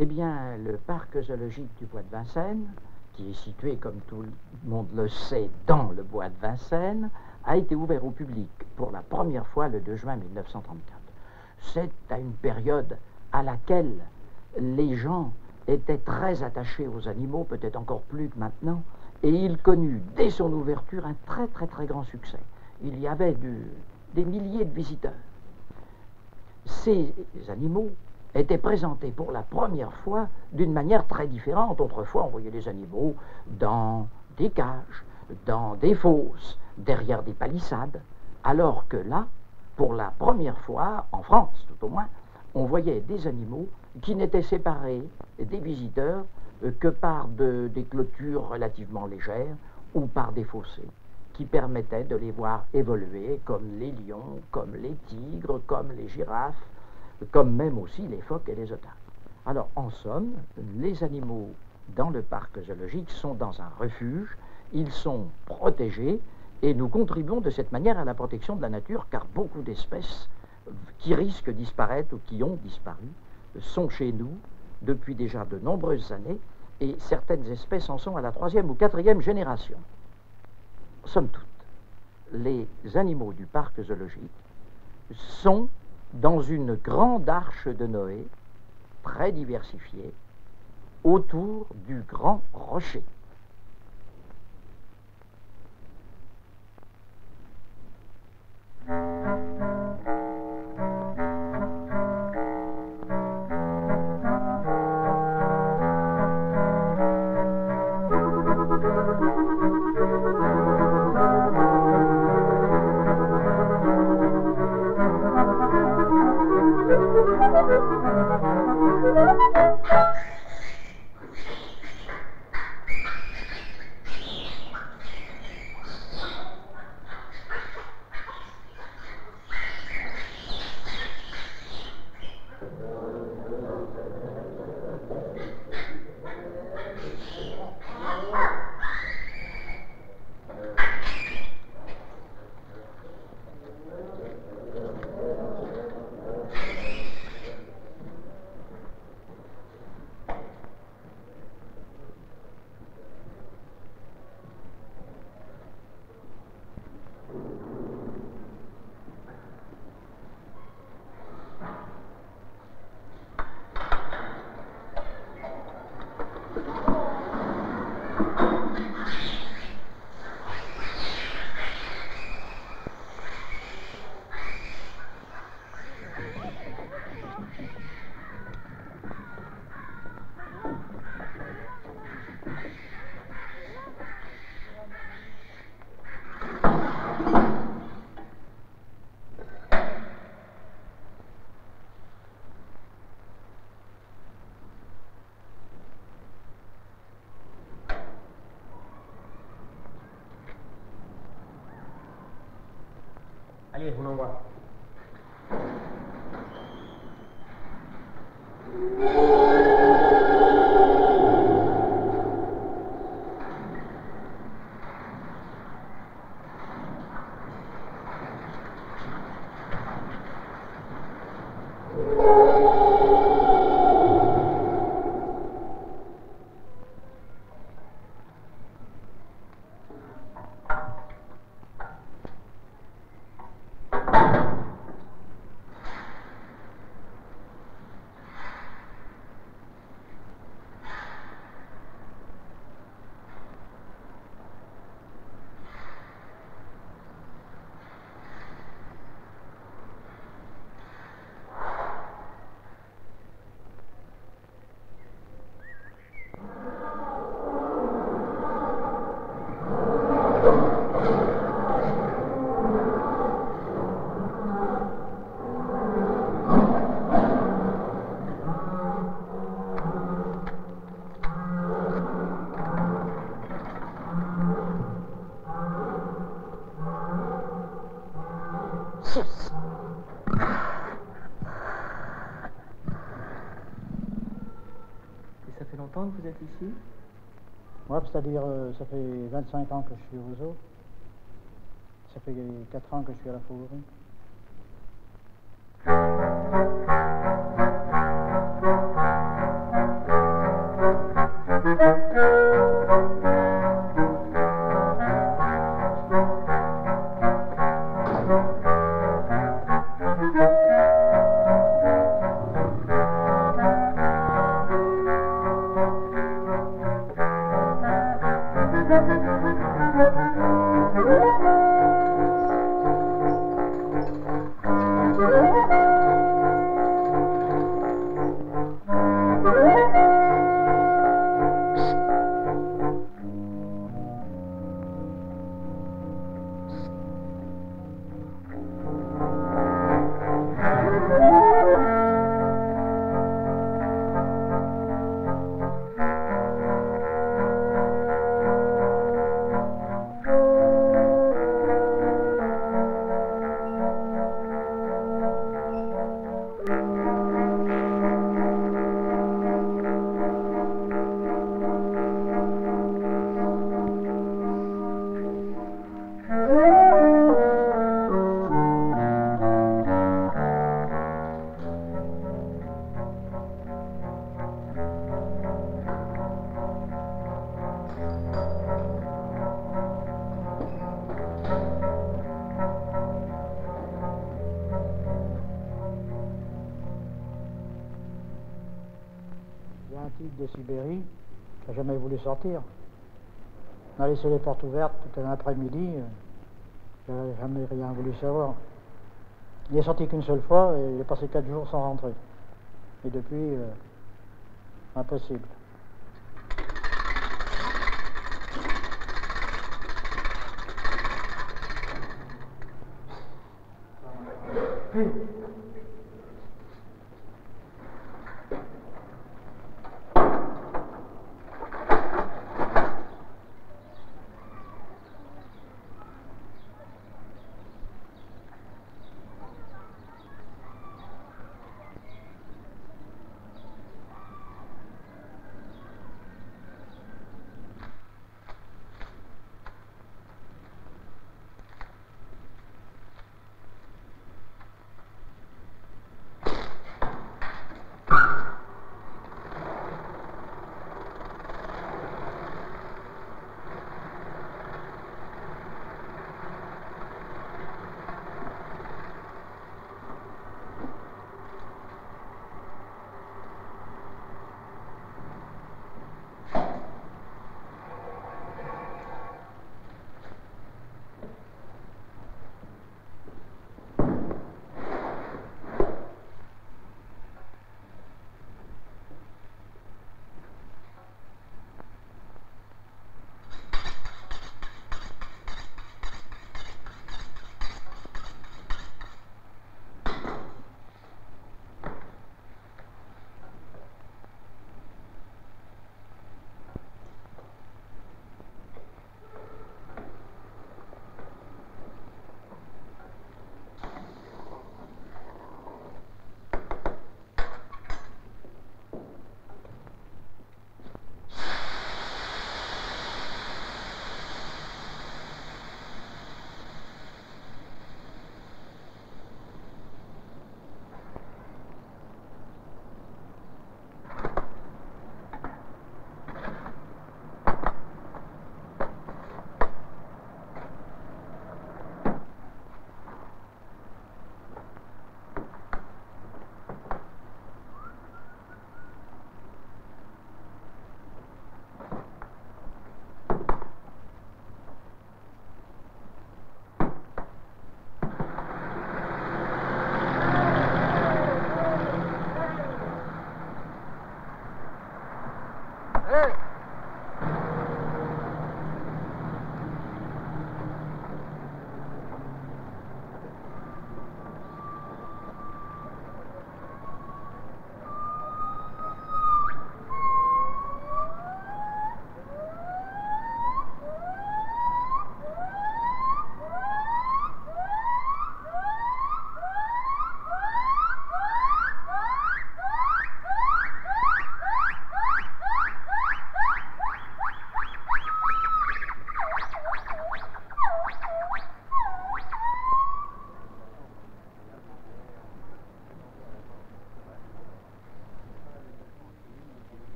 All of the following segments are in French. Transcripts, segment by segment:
Eh bien, le parc zoologique du Bois de Vincennes, qui est situé, comme tout le monde le sait, dans le Bois de Vincennes, a été ouvert au public pour la première fois le 2 juin 1934. C'est à une période à laquelle les gens étaient très attachés aux animaux, peut-être encore plus que maintenant, et il connut dès son ouverture un très grand succès. Il y avait des milliers de visiteurs. Ces animaux étaient présentés pour la première fois d'une manière très différente. Autrefois, on voyait les animaux dans des cages, dans des fosses, derrière des palissades, alors que là, pour la première fois, en France tout au moins, on voyait des animaux qui n'étaient séparés des visiteurs que par des clôtures relativement légères ou par des fossés qui permettaient de les voir évoluer comme les lions, comme les tigres, comme les girafes, comme même aussi les phoques et les otaries. Alors, en somme, les animaux dans le parc zoologique sont dans un refuge, ils sont protégés et nous contribuons de cette manière à la protection de la nature car beaucoup d'espèces qui risquent de disparaître ou qui ont disparu sont chez nous depuis déjà de nombreuses années et certaines espèces en sont à la 3e ou 4e génération. Somme toute, les animaux du parc zoologique sont dans une grande arche de Noé, très diversifiée, autour du grand rocher. Allez, on envoie. Et ça fait longtemps que vous êtes ici? Moi, c'est-à-dire, ça fait 25 ans que je suis au zoo. Ça fait 4 ans que je suis à la fourrerie. soviétique de Sibérie, qui n'a jamais voulu sortir. On a laissé les portes ouvertes tout un après-midi, il n'a jamais rien voulu savoir. Il est sorti qu'une seule fois et il est passé 4 jours sans rentrer. Et depuis, impossible.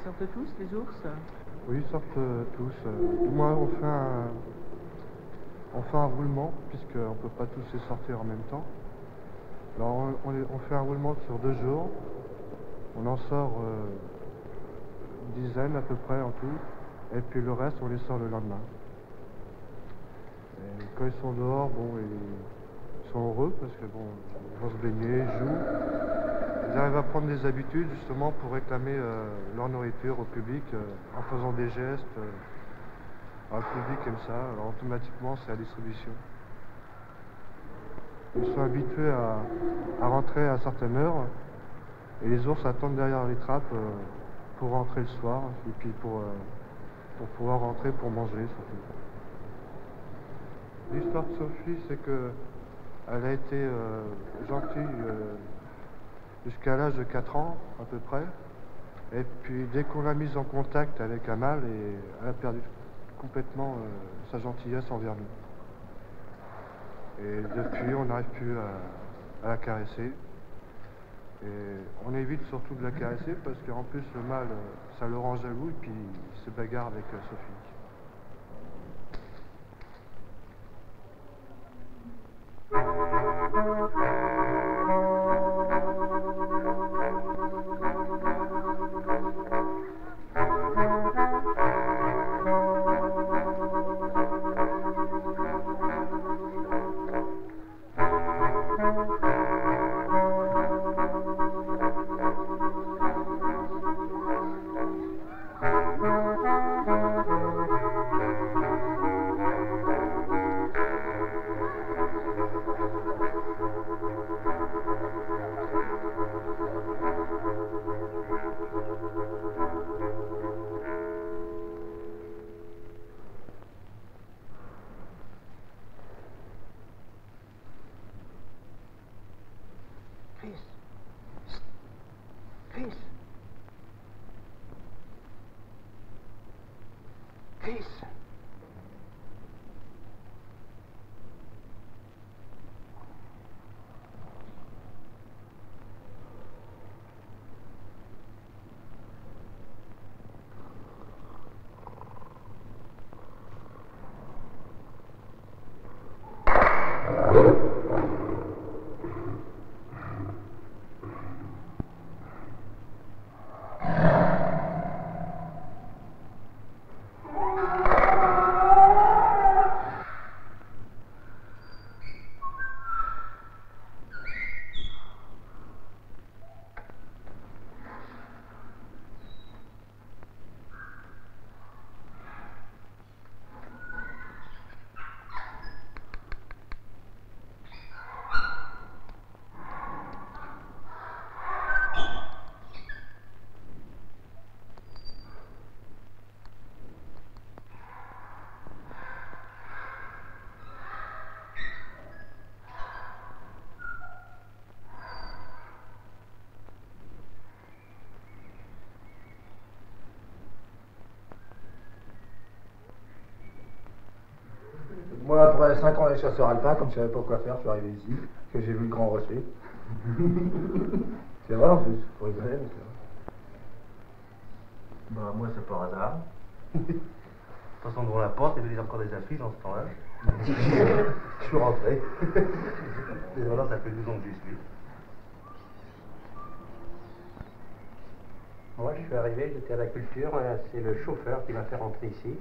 sortent tous, les ours? Oui, ils sortent tous. Du moins, on fait un roulement, puisqu'on ne peut pas tous les sortir en même temps. Alors, on fait un roulement sur 2 jours. On en sort une dizaine à peu près en tout. Et puis le reste, on les sort le lendemain. Et quand ils sont dehors, bon, ils sont heureux parce que bon, ils vont se baigner, ils jouent. Ils arrivent à prendre des habitudes justement pour réclamer leur nourriture au public en faisant des gestes. Alors, le public aime ça, alors automatiquement c'est la distribution. Ils sont habitués à rentrer à certaines heures et les ours attendent derrière les trappes pour rentrer le soir et puis pour pouvoir rentrer pour manger surtout. L'histoire de Sophie, c'est qu'elle a été gentille jusqu'à l'âge de 4 ans à peu près. Et puis dès qu'on l'a mise en contact avec un mâle, elle a perdu complètement sa gentillesse envers nous. Et depuis, on n'arrive plus à la caresser. Et on évite surtout de la caresser parce qu'en plus le mâle, ça le rend jaloux et puis il se bagarre avec Sophie. Moi, après 5 ans des chasseurs alpins, comme je savais pas quoi faire, je suis arrivé ici, que j'ai vu le Grand Rocher. C'est vrai en plus, pour rigoler, mais c'est vrai. Bah, moi, c'est par hasard. De toute façon, devant la porte, il y avait encore des affiches en ce temps-là. Je suis rentré. Et voilà, ça fait 12 ans que j'y suis. Moi, je suis arrivé, j'étais à la culture, c'est le chauffeur qui m'a fait rentrer ici.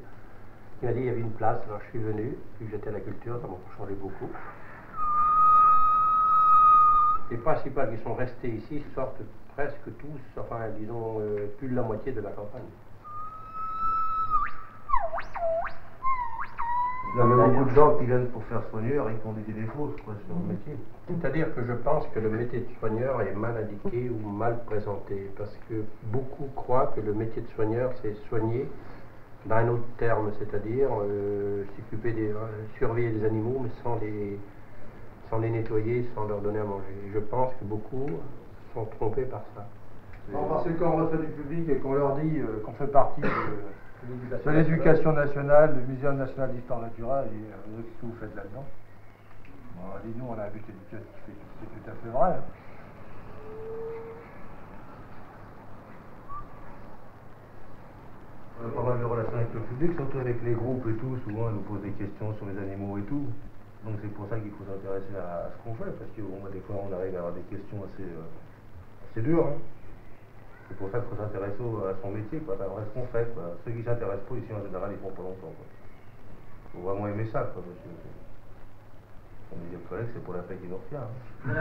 Il m'a dit qu'il y avait une place, alors je suis venu, puis j'étais à la culture, ça m'a changé beaucoup. Les principales qui sont restés ici sortent presque tous, enfin disons plus de la moitié de la campagne. Il y a beaucoup de gens qui viennent pour faire soigneur et qui ont des idées fausses quoi, sur le métier. C'est-à-dire que je pense que le métier de soigneur est mal indiqué ou mal présenté, parce que beaucoup croient que le métier de soigneur, c'est soigner, d'un autre terme, c'est-à-dire s'occuper surveiller des animaux, mais sans les nettoyer, sans leur donner à manger. Et je pense que beaucoup sont trompés par ça. Non, parce que quand on reçoit du public et qu'on leur dit qu'on fait partie de l'éducation nationale, du Muséum national d'histoire naturelle, et qu'est-ce que vous faites là-dedans? Bon, on dit nous, on a un but éducatif, c'est tout à fait vrai. Hein. On a pas mal de relations avec le public, surtout avec les groupes et tout. Souvent, ils nous posent des questions sur les animaux et tout. Donc c'est pour ça qu'il faut s'intéresser à ce qu'on fait, parce que bon, des fois, on arrive à avoir des questions assez dures. Hein. C'est pour ça qu'il faut s'intéresser à son métier, quoi, à ce qu'on fait. Quoi. Ceux qui ne s'intéressent pas ici, en général, ils font pas longtemps. Il faut vraiment aimer ça, quoi, parce que on dit le collègue, c'est pour la paix qui nous retient. Hein.